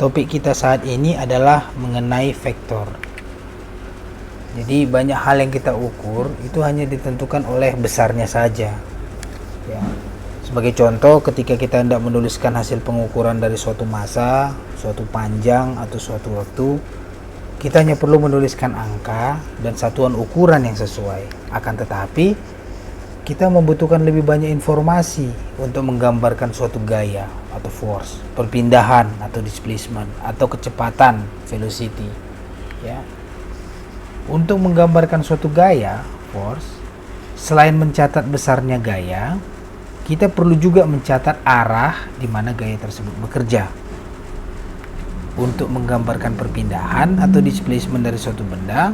Topik kita saat ini adalah mengenai vektor. Jadi banyak hal yang kita ukur itu hanya ditentukan oleh besarnya saja. Ya. Sebagai contoh, ketika kita hendak menuliskan hasil pengukuran dari suatu massa, suatu panjang atau suatu waktu, kita hanya perlu menuliskan angka dan satuan ukuran yang sesuai. Akan tetapi, kita membutuhkan lebih banyak informasi untuk menggambarkan suatu gaya atau force, perpindahan atau displacement, atau kecepatan, velocity. Ya. Untuk menggambarkan suatu gaya, force, selain mencatat besarnya gaya, kita perlu juga mencatat arah di mana gaya tersebut bekerja. Untuk menggambarkan perpindahan atau displacement dari suatu benda,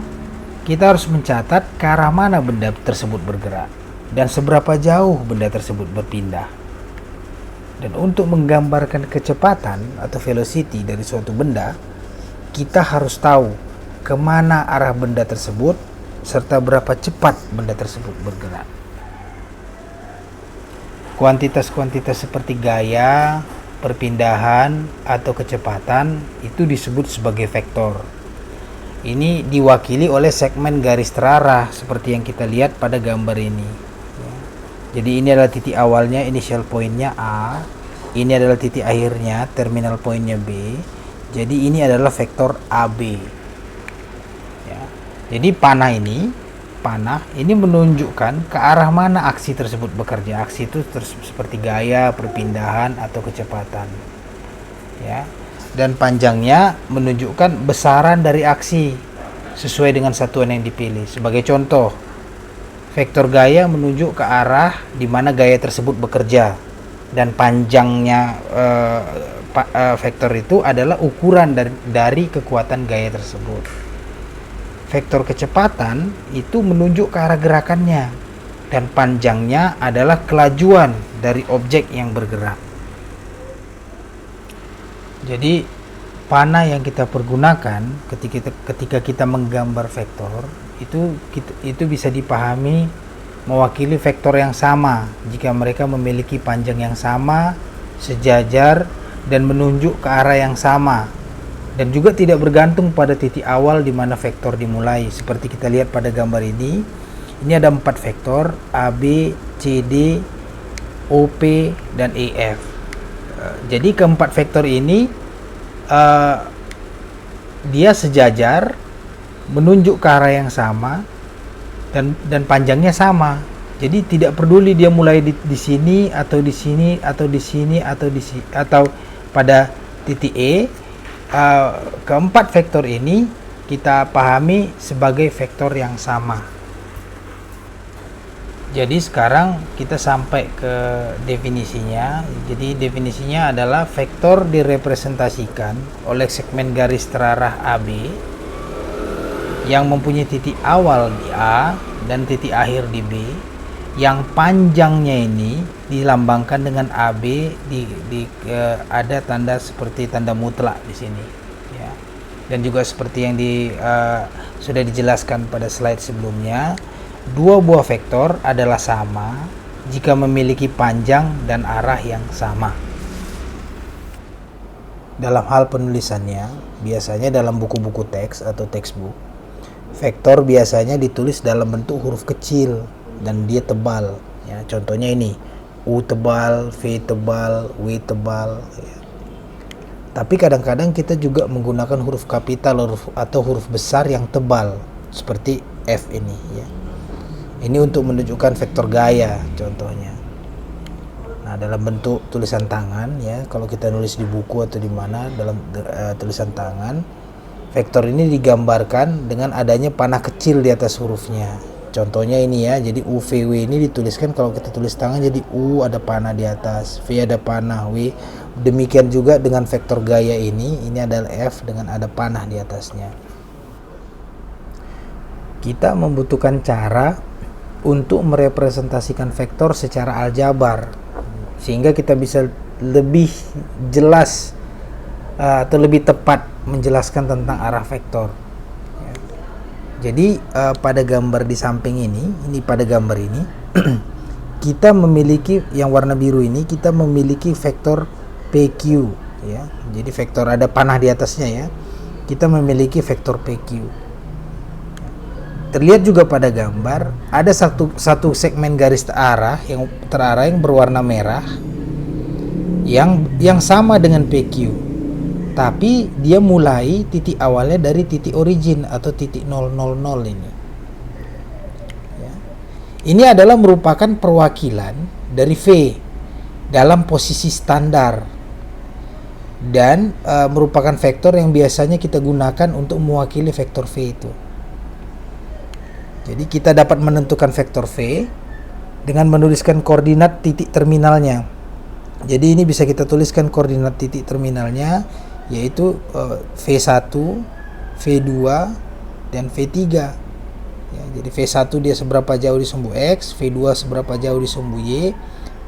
kita harus mencatat ke arah mana benda tersebut bergerak dan seberapa jauh benda tersebut berpindah. Dan untuk menggambarkan kecepatan atau velocity dari suatu benda, kita harus tahu kemana arah benda tersebut serta berapa cepat benda tersebut bergerak. Kuantitas-kuantitas seperti gaya, perpindahan, atau kecepatan itu disebut sebagai vektor. Ini diwakili oleh segmen garis terarah seperti yang kita lihat pada gambar ini. Jadi ini adalah titik awalnya, initial pointnya A. Ini adalah titik akhirnya, terminal pointnya B. Jadi ini adalah vektor AB. Ya. Jadi panah ini menunjukkan ke arah mana aksi tersebut bekerja. Aksi itu seperti gaya, perpindahan, atau kecepatan. Ya. Dan panjangnya menunjukkan besaran dari aksi sesuai dengan satuan yang dipilih. Sebagai contoh, vektor gaya menunjuk ke arah di mana gaya tersebut bekerja, dan panjangnya vektor itu adalah ukuran dari kekuatan gaya tersebut. Vektor kecepatan itu menunjuk ke arah gerakannya, dan panjangnya adalah kelajuan dari objek yang bergerak. Jadi panah yang kita pergunakan ketika kita menggambar vektor itu bisa dipahami mewakili vektor yang sama jika mereka memiliki panjang yang sama, sejajar, dan menunjuk ke arah yang sama, dan juga tidak bergantung pada titik awal di mana vektor dimulai. Seperti kita lihat pada gambar ini ada 4 vektor, AB, CD, OP, dan EF. Jadi keempat vektor ini dia sejajar, menunjuk ke arah yang sama, dan panjangnya sama. Jadi tidak peduli dia mulai di sini atau di sini atau di sini atau pada titik E. Keempat vektor ini kita pahami sebagai vektor yang sama. Jadi sekarang kita sampai ke definisinya. Jadi definisinya adalah vektor direpresentasikan oleh segmen garis terarah AB yang mempunyai titik awal di A dan titik akhir di B, yang panjangnya ini dilambangkan dengan AB, ada tanda seperti tanda mutlak di sini, ya. Dan juga seperti yang sudah dijelaskan pada slide sebelumnya, dua buah vektor adalah sama jika memiliki panjang dan arah yang sama. Dalam hal penulisannya, biasanya dalam buku-buku teks atau textbook, vektor biasanya ditulis dalam bentuk huruf kecil dan dia tebal. Ya, contohnya ini, U tebal, V tebal, W tebal. Ya. Tapi kadang-kadang kita juga menggunakan huruf kapital atau huruf besar yang tebal, seperti F ini. Ya. Ini untuk menunjukkan vektor gaya, contohnya. Nah, dalam bentuk tulisan tangan, ya, kalau kita nulis di buku atau di mana dalam tulisan tangan, vektor ini digambarkan dengan adanya panah kecil di atas hurufnya. Contohnya ini ya, jadi UVW ini dituliskan kalau kita tulis tangan jadi U ada panah di atas, V ada panah, W. Demikian juga dengan vektor gaya ini adalah F dengan ada panah di atasnya. Kita membutuhkan cara untuk merepresentasikan vektor secara aljabar sehingga kita bisa lebih jelas atau lebih tepat menjelaskan tentang arah vektor. Jadi pada gambar di samping ini pada gambar ini kita memiliki yang warna biru ini, kita memiliki vektor PQ ya. Jadi vektor ada panah di atasnya ya. Kita memiliki vektor PQ. Terlihat juga pada gambar ada satu segmen garis terarah yang berwarna merah yang sama dengan PQ, tapi dia mulai titik awalnya dari titik origin atau titik 000 ini ya. Ini adalah merupakan perwakilan dari V dalam posisi standar dan merupakan vektor yang biasanya kita gunakan untuk mewakili vektor V itu. Jadi kita dapat menentukan vektor V dengan menuliskan koordinat titik terminalnya. Jadi ini bisa kita tuliskan koordinat titik terminalnya, yaitu V1, V2, dan V3. Ya, jadi V1 dia seberapa jauh di sumbu X, V2 seberapa jauh di sumbu Y,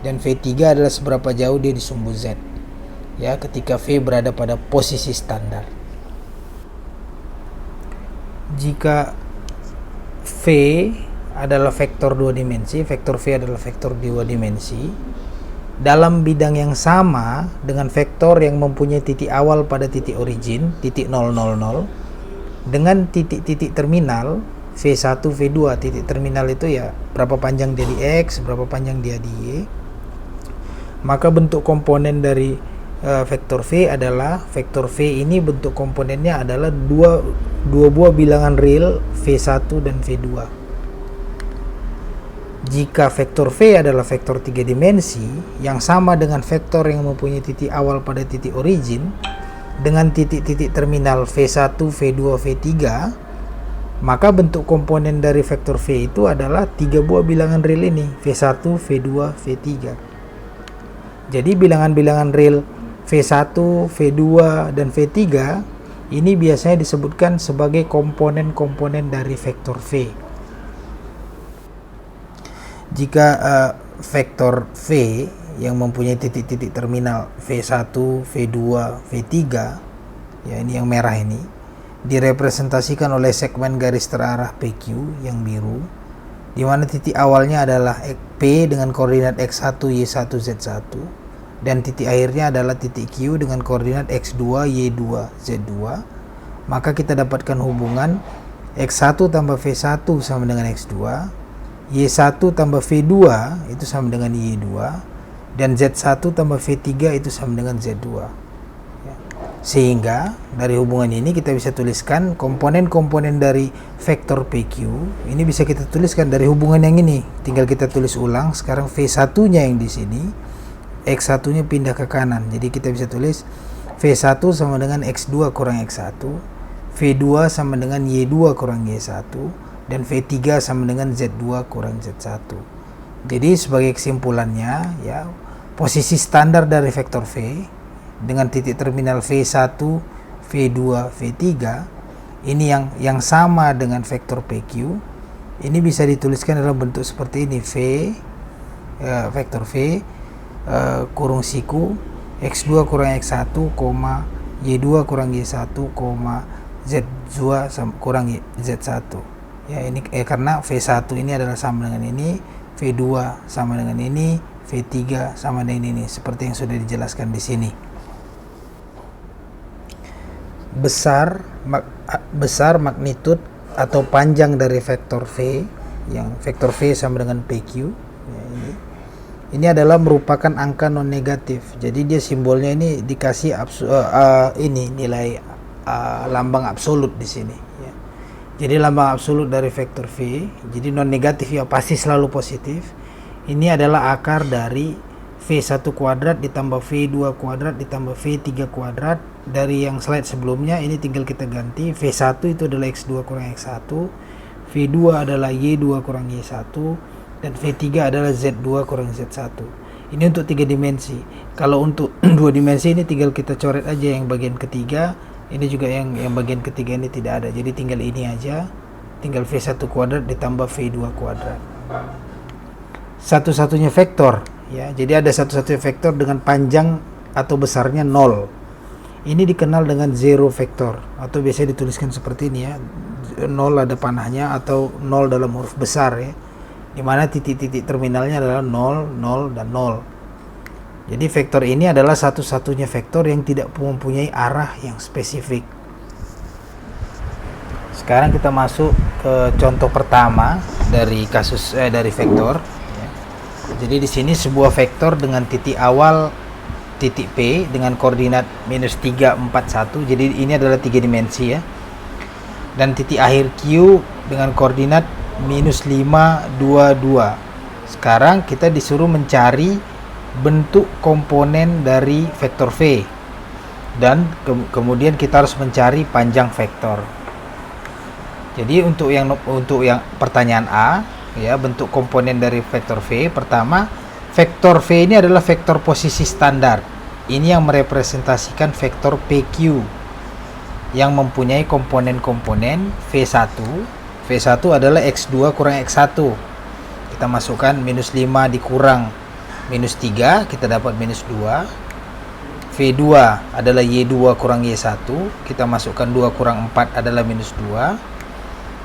dan V3 adalah seberapa jauh dia di sumbu Z. Ya, ketika V berada pada posisi standar. Jika V adalah vektor dua dimensi, vektor V adalah vektor dua dimensi dalam bidang yang sama dengan vektor yang mempunyai titik awal pada titik origin, titik 000, dengan titik-titik terminal V1, V2. Titik terminal itu ya berapa panjang dia di X, berapa panjang dia di Y. Maka bentuk komponen dari vektor V adalah, vektor V ini bentuk komponennya adalah dua buah bilangan real V1 dan V2. Jika vektor V adalah vektor tiga dimensi yang sama dengan vektor yang mempunyai titik awal pada titik origin dengan titik-titik terminal V1, V2, V3, maka bentuk komponen dari vektor V itu adalah tiga buah bilangan real ini, V1, V2, V3. Jadi bilangan-bilangan real V1, V2, dan V3 ini biasanya disebutkan sebagai komponen-komponen dari vektor V. Jika vektor V yang mempunyai titik-titik terminal V1, V2, V3, ya ini yang merah ini, direpresentasikan oleh segmen garis terarah PQ yang biru, di mana titik awalnya adalah P dengan koordinat X1, Y1, Z1, dan titik akhirnya adalah titik Q dengan koordinat X2, Y2, Z2, maka kita dapatkan hubungan X1 tambah V1 sama dengan X2, Y1 tambah V2 itu sama dengan Y2, dan Z1 tambah V3 itu sama dengan Z2. Ya. Sehingga dari hubungan ini kita bisa tuliskan komponen-komponen dari vektor PQ. Ini bisa kita tuliskan dari hubungan yang ini. Tinggal kita tulis ulang. Sekarang V1-nya yang di sini, X1-nya pindah ke kanan. Jadi kita bisa tulis V1 sama dengan X2 kurang X1, V2 sama dengan Y2 kurang Y1, dan V3 sama dengan Z2 kurang Z1. Jadi sebagai kesimpulannya ya, posisi standar dari vektor V dengan titik terminal V1, V2, V3 ini yang sama dengan vektor PQ. Ini bisa dituliskan dalam bentuk seperti ini, vektor V kurung siku X2 kurang X1, Y2 kurang Y1, Z2 kurang Z1. Ya, ini karena V1 ini adalah sama dengan ini, V2 sama dengan ini, V3 sama dengan ini, seperti yang sudah dijelaskan di sini. Besar magnitud atau panjang dari vektor V, yang vektor V sama dengan PQ, ya, ini adalah merupakan angka non negatif. Jadi dia simbolnya ini dikasih ini nilai lambang absolut di sini. Ya. Jadi lambang absolut dari vektor V, jadi non negatif ya pasti selalu positif. Ini adalah akar dari V1 kuadrat ditambah V2 kuadrat ditambah V3 kuadrat. Dari yang slide sebelumnya ini tinggal kita ganti. V1 itu adalah X2 kurang X1, V2 adalah Y2 kurang Y1, dan V3 adalah Z2 kurang Z1. Ini untuk 3 dimensi. Kalau untuk 2 dimensi ini tinggal kita coret aja yang bagian ketiga. Ini juga yang bagian ketiga ini tidak ada. Jadi tinggal ini aja. Tinggal V1 kuadrat ditambah V2 kuadrat. Satu-satunya vektor ya. Jadi ada satu-satunya vektor dengan panjang atau besarnya 0. Ini dikenal dengan zero vektor atau biasanya dituliskan seperti ini ya. 0 ada panahnya atau 0 dalam huruf besar ya. Di mana titik-titik terminalnya adalah 0, 0, dan 0. Jadi vektor ini adalah satu-satunya vektor yang tidak mempunyai arah yang spesifik. Sekarang kita masuk ke contoh pertama dari dari vektor. Jadi di sini sebuah vektor dengan titik awal titik P dengan koordinat -3, 4, 1. Jadi ini adalah 3 dimensi ya. Dan titik akhir Q dengan koordinat -5, 2, 2. Sekarang kita disuruh mencari bentuk komponen dari vektor V, dan kemudian kita harus mencari panjang vektor. Jadi untuk yang pertanyaan A ya, bentuk komponen dari vektor V, pertama vektor V ini adalah vektor posisi standar. Ini yang merepresentasikan vektor PQ yang mempunyai komponen-komponen V1. V1 adalah X2 kurang X1. Kita masukkan -5 dikurang -3, kita dapat -2. V2 adalah Y2 kurang Y1, kita masukkan 2 kurang 4 adalah -2.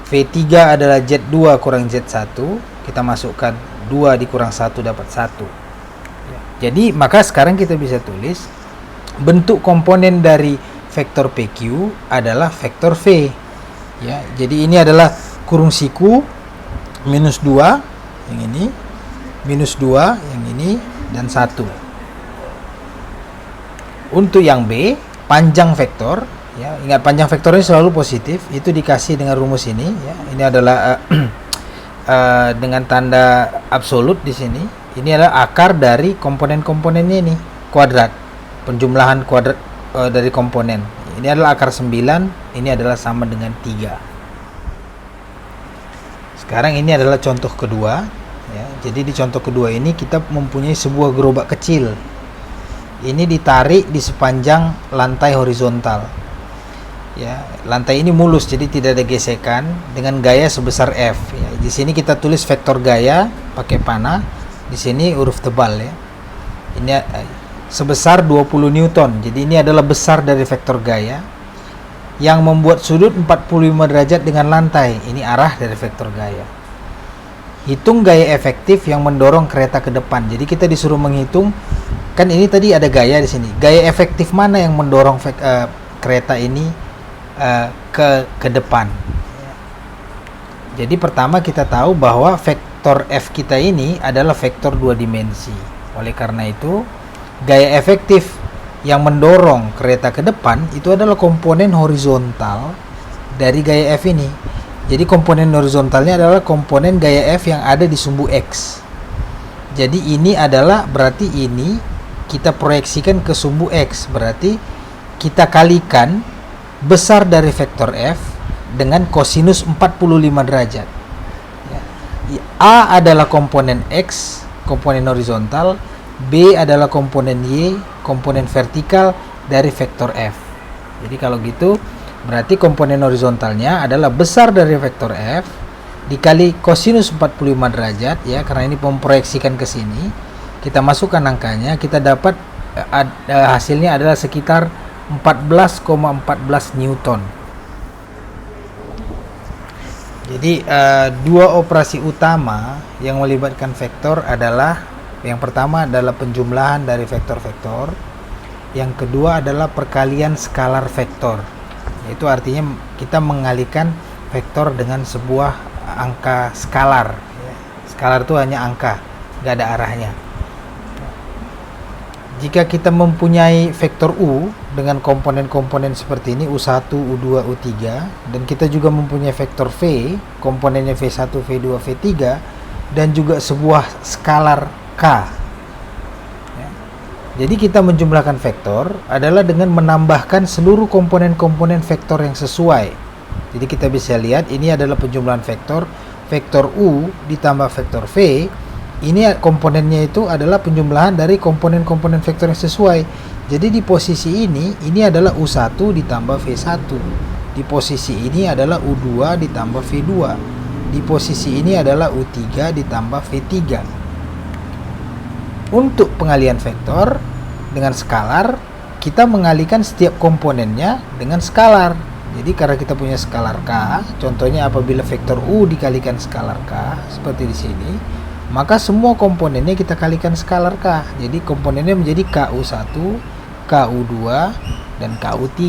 V3 adalah Z2 kurang Z1, kita masukkan 2 dikurang 1 dapat 1. Jadi maka sekarang kita bisa tulis bentuk komponen dari vektor PQ adalah vektor V ya. Jadi ini adalah kurung siku -2 yang ini, -2 yang ini, dan 1. Untuk yang B, panjang vektor ya, ingat panjang vektor ini selalu positif, itu dikasih dengan rumus ini ya. Ini adalah dengan tanda absolut di sini. Ini adalah akar dari komponen-komponennya ini, kuadrat, penjumlahan kuadrat dari komponen. Ini adalah akar 9, ini adalah sama dengan 3. Sekarang ini adalah contoh kedua. Ya, jadi di contoh kedua ini kita mempunyai sebuah gerobak kecil. Ini ditarik di sepanjang lantai horizontal. Ya, lantai ini mulus, jadi tidak ada gesekan dengan gaya sebesar F. Ya, di sini kita tulis vektor gaya pakai panah. Di sini huruf tebal ya. Ini sebesar 20 Newton. Jadi ini adalah besar dari vektor gaya yang membuat sudut 45 derajat dengan lantai. Ini arah dari vektor gaya. Hitung gaya efektif yang mendorong kereta ke depan. Jadi kita disuruh menghitung, kan ini tadi ada gaya di sini. Gaya efektif mana yang mendorong kereta ini ke depan? Jadi pertama kita tahu bahwa vektor F kita ini adalah vektor 2 dimensi. Oleh karena itu, gaya efektif yang mendorong kereta ke depan itu adalah komponen horizontal dari gaya F ini. Jadi komponen horizontalnya adalah komponen gaya F yang ada di sumbu X. Jadi ini adalah berarti ini kita proyeksikan ke sumbu X. Berarti kita kalikan besar dari vektor F dengan kosinus 45 derajat. A adalah komponen X, komponen horizontal. B adalah komponen Y, komponen vertikal dari vektor F. Jadi kalau gitu berarti komponen horizontalnya adalah besar dari vektor F dikali kosinus 45 derajat ya, karena ini memproyeksikan ke sini. Kita masukkan angkanya, kita dapat hasilnya adalah sekitar 14,14 Newton. Jadi dua operasi utama yang melibatkan vektor adalah, yang pertama adalah penjumlahan dari vektor-vektor, yang kedua adalah perkalian skalar vektor. Itu artinya kita mengalihkan vektor dengan sebuah angka skalar. Skalar itu hanya angka, nggak ada arahnya. Jika kita mempunyai vektor U dengan komponen-komponen seperti ini, U1, U2, U3, dan kita juga mempunyai vektor V, komponennya V1, V2, V3, dan juga sebuah skalar K. Jadi kita menjumlahkan vektor adalah dengan menambahkan seluruh komponen-komponen vektor yang sesuai. Jadi kita bisa lihat ini adalah penjumlahan vektor. Vektor U ditambah vektor V, ini komponennya itu adalah penjumlahan dari komponen-komponen vektor yang sesuai. Jadi di posisi ini adalah U1 ditambah V1. Di posisi ini adalah U2 ditambah V2. Di posisi ini adalah U3 ditambah V3. Untuk pengalihan vektor dengan skalar, kita mengalihkan setiap komponennya dengan skalar. Jadi karena kita punya skalar K, contohnya apabila vektor U dikalikan skalar K seperti di sini, maka semua komponennya kita kalikan skalar K. Jadi komponennya menjadi KU1, KU2, dan KU3.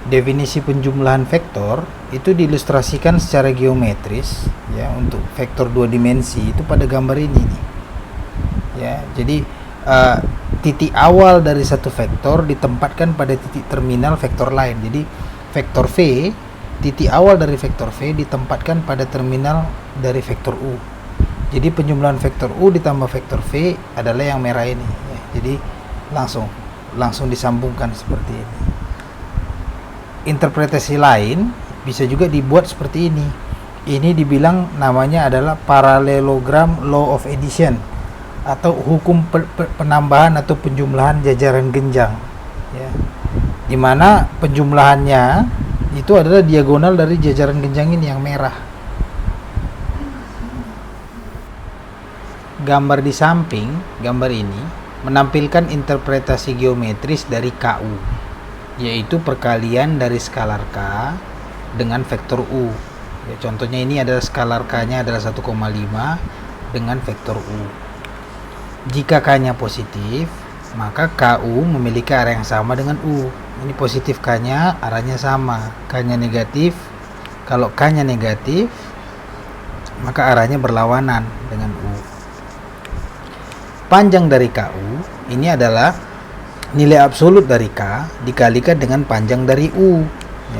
Definisi penjumlahan vektor itu diilustrasikan secara geometris ya untuk vektor 2 dimensi itu pada gambar ini nih. Ya, jadi titik awal dari satu vektor ditempatkan pada titik terminal vektor lain. Jadi vektor V, titik awal dari vektor V ditempatkan pada terminal dari vektor U. Jadi penjumlahan vektor U ditambah vektor V adalah yang merah ini ya. Jadi langsung disambungkan seperti ini. Interpretasi lain bisa juga dibuat seperti ini. Ini dibilang namanya adalah parallelogram law of addition atau hukum penambahan atau penjumlahan jajaran genjang ya. Dimana penjumlahannya itu adalah diagonal dari jajaran genjang ini yang merah. Gambar di samping gambar ini menampilkan interpretasi geometris dari KU, yaitu perkalian dari skalar K dengan vektor U ya, contohnya ini adalah skalar K nya adalah 1,5 dengan vektor U. Jika K nya positif, maka KU memiliki arah yang sama dengan U. Ini positif K nya arahnya sama. K nya negatif, kalau K nya negatif maka arahnya berlawanan dengan U. Panjang dari KU ini adalah nilai absolut dari K dikalikan dengan panjang dari U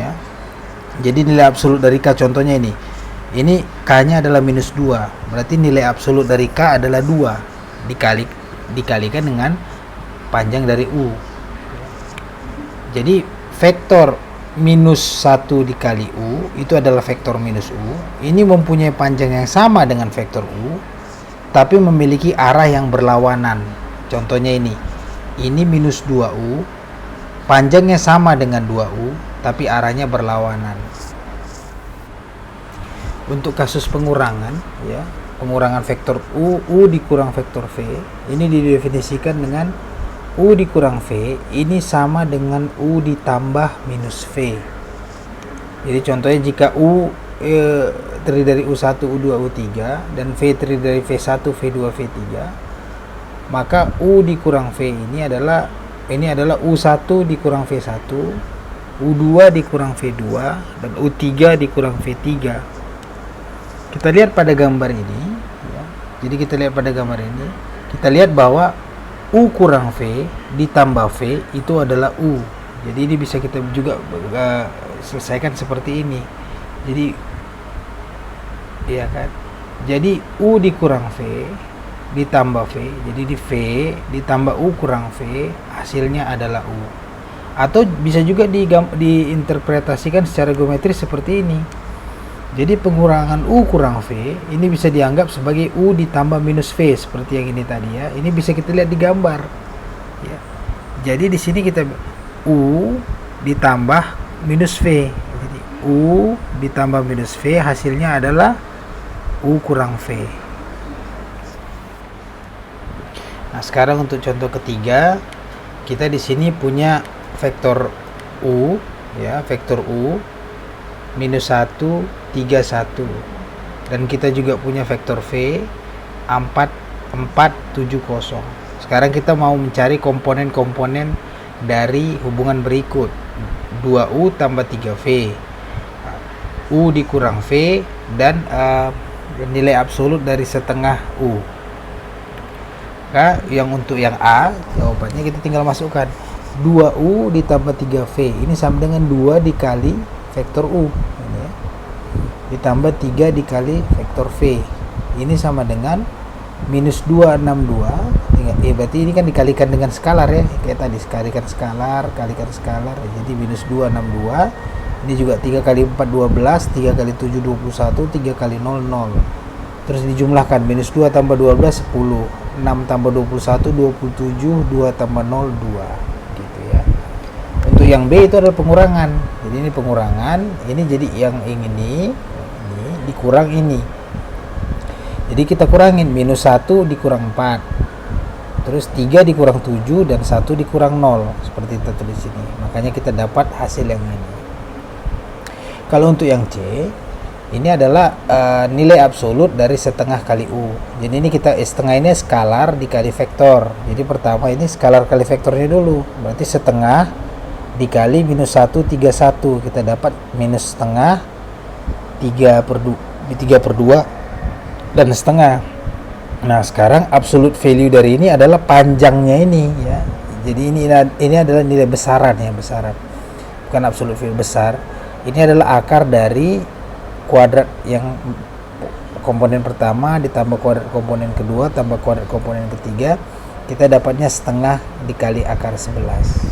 ya. Jadi nilai absolut dari K contohnya ini K nya adalah minus 2, berarti nilai absolut dari K adalah 2 dikalikan dengan panjang dari U. Jadi vektor minus 1 dikali U itu adalah vektor minus U. Ini mempunyai panjang yang sama dengan vektor U, tapi memiliki arah yang berlawanan. Contohnya ini minus 2U, panjangnya sama dengan 2U, tapi arahnya berlawanan. Untuk kasus pengurangan ya, pengurangan vektor U dikurang vektor V, ini didefinisikan dengan U dikurang V ini sama dengan U ditambah minus V. Jadi contohnya jika U terdiri dari U1, U2, U3 dan V terdiri dari V1, V2, V3, maka U dikurang V ini adalah U1 dikurang V1, U2 dikurang V2, dan U3 dikurang V3. Kita lihat pada gambar ini ya. Jadi kita lihat pada gambar ini, kita lihat bahwa U kurang V ditambah V itu adalah U. Jadi ini bisa kita juga selesaikan seperti ini. Jadi iya kan? Jadi U dikurang V ditambah V, jadi di V ditambah U kurang V, hasilnya adalah U. Atau bisa juga diinterpretasikan secara geometris seperti ini. Jadi pengurangan U kurang V ini bisa dianggap sebagai U ditambah minus V seperti yang ini tadi ya. Ini bisa kita lihat di gambar ya. Jadi di sini kita U ditambah minus V. Jadi U ditambah minus V hasilnya adalah U kurang V. Nah, sekarang untuk contoh ketiga, kita di sini punya vektor U ya, vektor U minus 1, 3, 1, dan kita juga punya vektor V 4, 4, 7, 0. Sekarang kita mau mencari komponen-komponen dari hubungan berikut 2U tambah 3V, U dikurang V, dan nilai absolut dari setengah U. Nah, untuk yang A, jawabannya kita tinggal masukkan 2U ditambah 3V, ini sama dengan 2 dikali vektor U ini ya, ditambah 3 dikali vektor V, ini sama dengan minus 262. Berarti ini kan dikalikan dengan skalar ya, kayak tadi kalikan skalar, jadi minus 262. Ini juga 3 kali 4 12, 3 kali 7 21, 3 kali 0 0. Terus dijumlahkan, minus 2 tambah 12 10, 6 tambah 21 27, 2 tambah 0 2 gitu ya. Untuk yang B itu adalah pengurangan. Jadi ini pengurangan, ini jadi yang ini dikurang ini. Jadi kita kurangin, minus 1 dikurang 4, terus 3 dikurang 7, dan 1 dikurang 0, seperti kita tulis sini. Makanya kita dapat hasil yang ini. Kalau untuk yang C, Ini adalah nilai absolut dari setengah kali U. Jadi ini setengah ini skalar dikali vektor. Jadi pertama ini skalar kali vektornya dulu. Berarti setengah dikali minus 1, 31. Kita dapat minus setengah 3/2 dan setengah. Nah sekarang absolute value dari ini adalah panjangnya ini ya. Jadi ini adalah nilai besaran ya, besaran. Bukan absolute value besar. Ini adalah akar dari kuadrat yang komponen pertama ditambah kuadrat komponen kedua tambah kuadrat komponen ketiga. Kita dapatnya setengah dikali akar 11.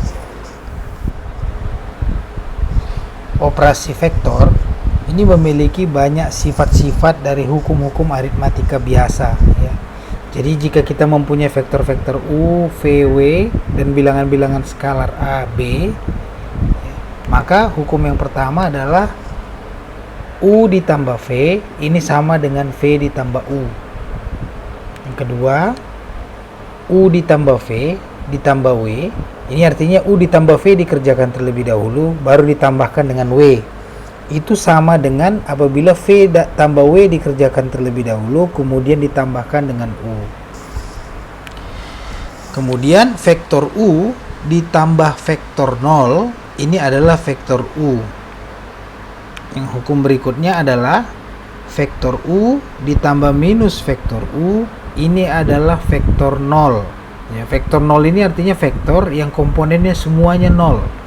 Operasi vektor ini memiliki banyak sifat-sifat dari hukum-hukum aritmatika biasa ya. Jadi jika kita mempunyai vektor-vektor U, V, W dan bilangan-bilangan skalar A, B, maka hukum yang pertama adalah U ditambah V ini sama dengan V ditambah U. Yang kedua, U ditambah V ditambah W, ini artinya U ditambah V dikerjakan terlebih dahulu baru ditambahkan dengan W. Itu sama dengan apabila V tambah W dikerjakan terlebih dahulu kemudian ditambahkan dengan U. Kemudian vektor U ditambah vektor 0 ini adalah vektor U. Yang hukum berikutnya adalah vektor U ditambah minus vektor U ini adalah vektor 0 ya. Vektor 0 ini artinya vektor yang komponennya semuanya 0.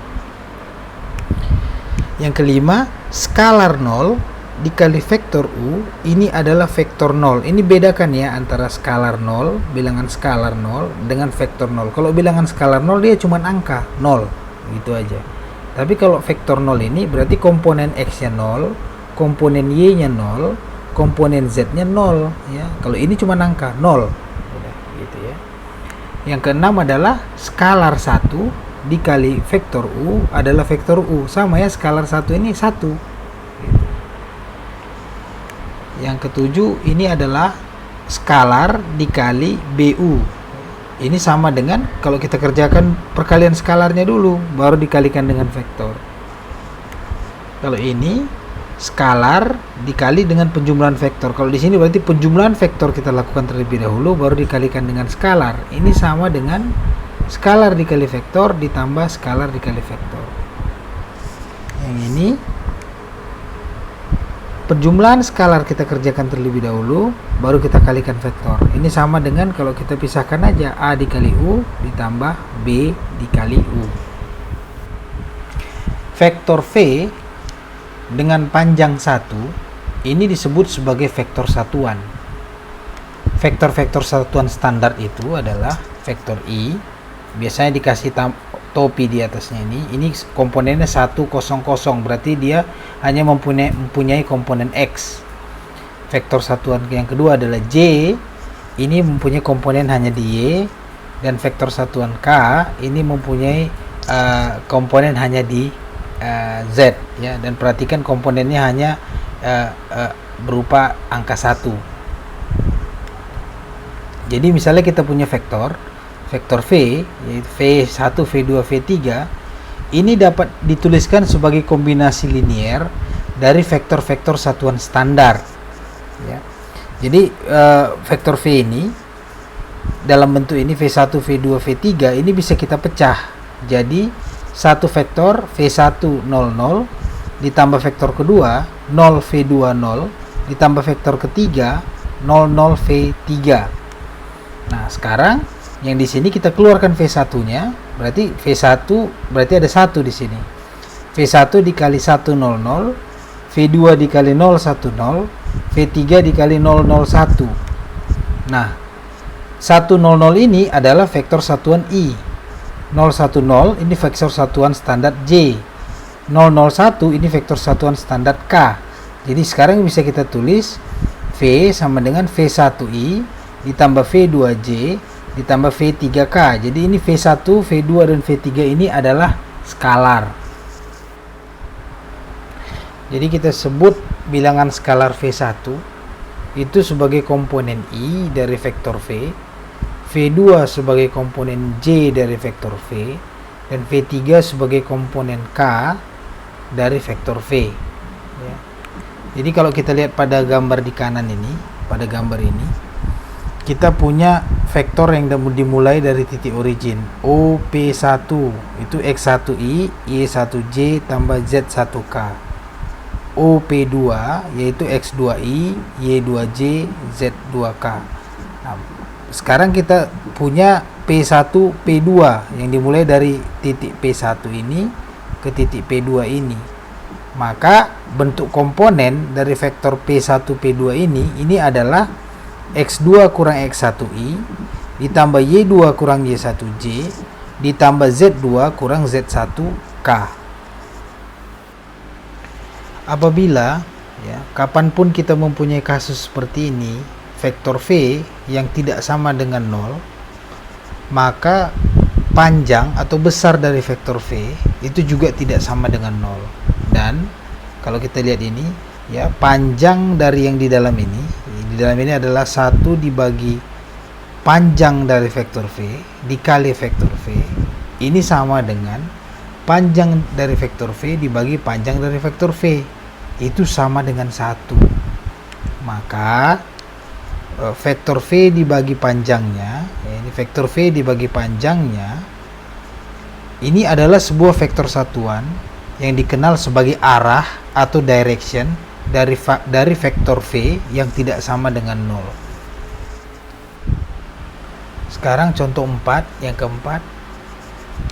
Yang kelima, skalar 0 dikali vektor U ini adalah vektor 0. Ini bedakan ya antara skalar 0, bilangan skalar 0 dengan vektor 0. Kalau bilangan skalar 0 dia cuma angka 0 gitu aja. Tapi kalau vektor 0 ini berarti komponen X-nya 0, komponen Y-nya 0, komponen Z-nya 0 ya. Kalau ini cuma angka 0. Udah gitu ya. Yang keenam adalah skalar 1 dikali vektor U adalah vektor U. Sama ya, skalar 1 ini 1. Gitu. Yang ketujuh ini adalah skalar dikali BU. Ini sama dengan kalau kita kerjakan perkalian skalarnya dulu baru dikalikan dengan vektor. Kalau ini skalar dikali dengan penjumlahan vektor. Kalau di sini berarti penjumlahan vektor kita lakukan terlebih dahulu baru dikalikan dengan skalar. Ini sama dengan skalar dikali vektor ditambah skalar dikali vektor. Yang ini penjumlahan skalar kita kerjakan terlebih dahulu baru kita kalikan vektor. Ini sama dengan kalau kita pisahkan aja A dikali U ditambah B dikali U. Vektor V dengan panjang 1 ini disebut sebagai vektor satuan. Vektor-vektor satuan standar itu adalah vektor I, biasanya dikasih topi di atasnya ini komponennya 100, berarti dia hanya mempunyai komponen X. Vektor satuan yang kedua adalah J, ini mempunyai komponen hanya di Y, dan vektor satuan K ini mempunyai komponen hanya di Z ya, dan perhatikan komponennya hanya berupa angka 1. Jadi misalnya kita punya vektor V, yaitu V1, V2, V3, ini dapat dituliskan sebagai kombinasi linier dari vektor-vektor satuan standar ya. Jadi vektor V ini dalam bentuk ini V1, V2, V3 ini bisa kita pecah jadi satu vektor V1 0, 0 ditambah vektor kedua 0 V2 0 ditambah vektor ketiga 0, 0 V3. Nah sekarang yang di sini kita keluarkan V1-nya, berarti V1 berarti ada 1 di sini. V1 dikali 1 0, 0, V2 dikali 0 1 0, V3 dikali 0 0 1. Nah, 1 0 0 ini adalah vektor satuan I. 0 1 0 ini vektor satuan standar J. 0 0 1 ini vektor satuan standar K. Jadi sekarang bisa kita tulis V sama dengan V1I ditambah V2J ditambah V3K. Jadi ini V1, V2 dan V3 ini adalah skalar. Jadi kita sebut bilangan skalar V1 itu sebagai komponen I dari vektor V, V2 sebagai komponen J dari vektor V, dan V3 sebagai komponen K dari vektor V ya. Jadi kalau kita lihat pada gambar di kanan ini, pada gambar ini, kita punya vektor yang dimulai dari titik origin OP1 itu X1I, Y1J tambah Z1K. OP2 yaitu X2I, Y2J, Z2K. Nah, sekarang kita punya P1, P2 yang dimulai dari titik P1 ini ke titik P2 ini. Maka bentuk komponen dari vektor P1, P2 ini adalah X2 kurang X1I ditambah Y2 kurang Y1J ditambah Z2 kurang Z1K. Apabila kapanpun kita mempunyai kasus seperti ini, vektor V yang tidak sama dengan 0, maka panjang atau besar dari vektor V itu juga tidak sama dengan 0. Dan kalau kita lihat ini, panjang dari yang di dalam ini adalah 1 dibagi panjang dari vektor V dikali vektor V. Ini sama dengan panjang dari vektor V dibagi panjang dari vektor V. Itu sama dengan 1. Maka vektor V dibagi panjangnya, ini vektor V dibagi panjangnya, ini adalah sebuah vektor satuan yang dikenal sebagai arah atau direction dari vektor V yang tidak sama dengan 0. Sekarang contoh 4, yang keempat,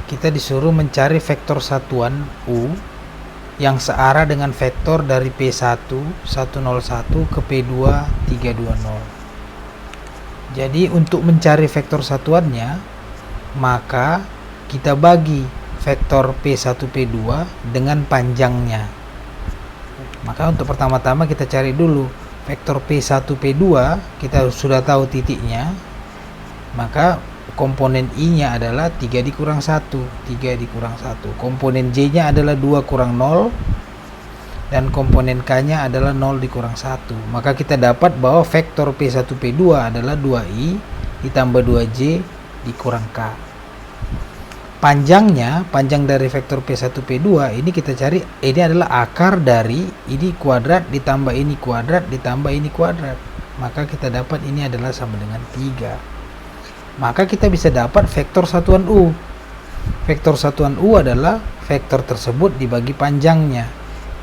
kita disuruh mencari vektor satuan U yang searah dengan vektor dari P1 101 ke P2 320. Jadi untuk mencari vektor satuannya, maka kita bagi vektor P1 P2 dengan panjangnya. Maka untuk pertama-tama kita cari dulu vektor P1 P2, kita sudah tahu titiknya. Maka komponen I-nya adalah 3 dikurang 1, 3 dikurang 1. Komponen J-nya adalah 2 kurang 0 dan komponen K-nya adalah 0 dikurang 1. Maka kita dapat bahwa vektor P1 P2 adalah 2I ditambah 2J dikurang K. Panjang dari vektor P1 P2 ini kita cari, ini adalah akar dari ini kuadrat ditambah ini kuadrat ditambah ini kuadrat. Maka kita dapat ini adalah sama dengan 3. Maka kita bisa dapat vektor satuan U. Vektor satuan U adalah vektor tersebut dibagi panjangnya.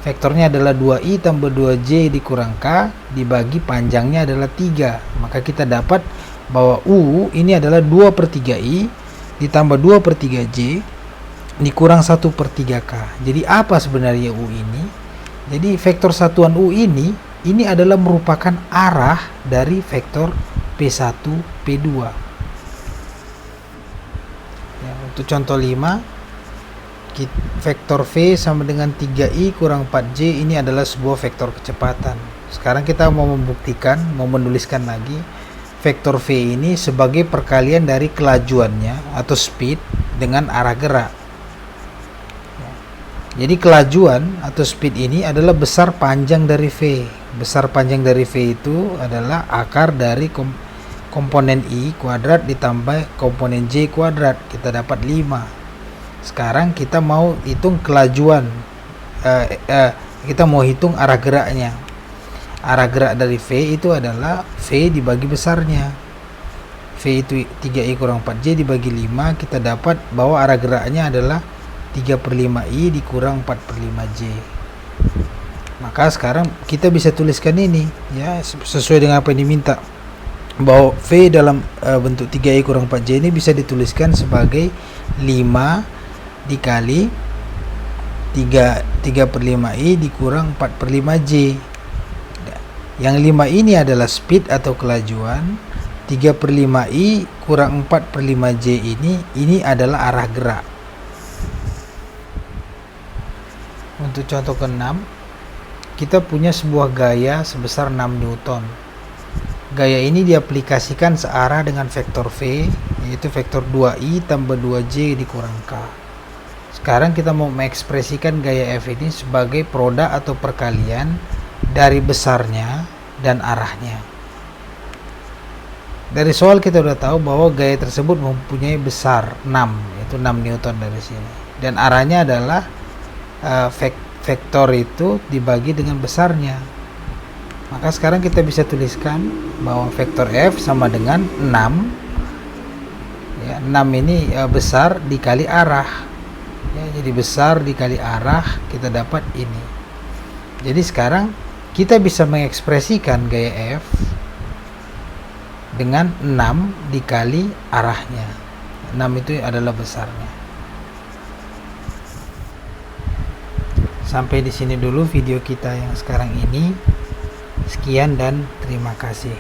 Vektornya adalah 2I tambah 2J dikurang K dibagi panjangnya adalah 3. Maka kita dapat bahwa U ini adalah 2/3I ditambah 2/3J dikurang 1/3K. Jadi apa sebenarnya U ini? Jadi vektor satuan U ini adalah merupakan arah dari vektor P1 P2. Untuk contoh 5, vektor V sama dengan 3I kurang 4J ini adalah sebuah vektor kecepatan. Sekarang kita mau membuktikan, mau menuliskan lagi vektor V ini sebagai perkalian dari kelajuannya atau speed dengan arah gerak. Jadi kelajuan atau speed ini adalah besar panjang dari V. Besar panjang dari V itu adalah akar dari komponen I kuadrat ditambah komponen J kuadrat. Kita dapat 5. Sekarang kita mau hitung kelajuan, kita mau hitung arah geraknya. Arah gerak dari V itu adalah V dibagi besarnya. V itu 3I kurang 4J dibagi 5. Kita dapat bahwa arah geraknya adalah 3/5I dikurang 4/5J. Maka sekarang kita bisa tuliskan ini sesuai dengan apa yang diminta, bahwa V dalam bentuk 3I kurang 4J ini bisa dituliskan sebagai 5 dikali 3/5I dikurang 4/5J. Yang 5 ini adalah speed atau kelajuan, 3/5I kurang 4/5J ini adalah arah gerak. Untuk contoh ke-6, kita punya sebuah gaya sebesar 6 Newton. Gaya ini diaplikasikan searah dengan vektor V, yaitu vektor 2I tambah 2J dikurang K. Sekarang kita mau mengekspresikan gaya F ini sebagai produk atau perkalian dari besarnya dan arahnya. Dari soal kita sudah tahu bahwa gaya tersebut mempunyai besar 6, yaitu 6 Newton dari sini. Dan arahnya adalah vektor itu dibagi dengan besarnya. Maka sekarang kita bisa tuliskan bahwa vektor F sama dengan 6 ya, 6 ini besar dikali arah ya, jadi besar dikali arah kita dapat ini. Jadi sekarang kita bisa mengekspresikan gaya F dengan 6 dikali arahnya. 6 itu adalah besarnya. Sampai di sini dulu video kita yang sekarang ini. Sekian dan terima kasih.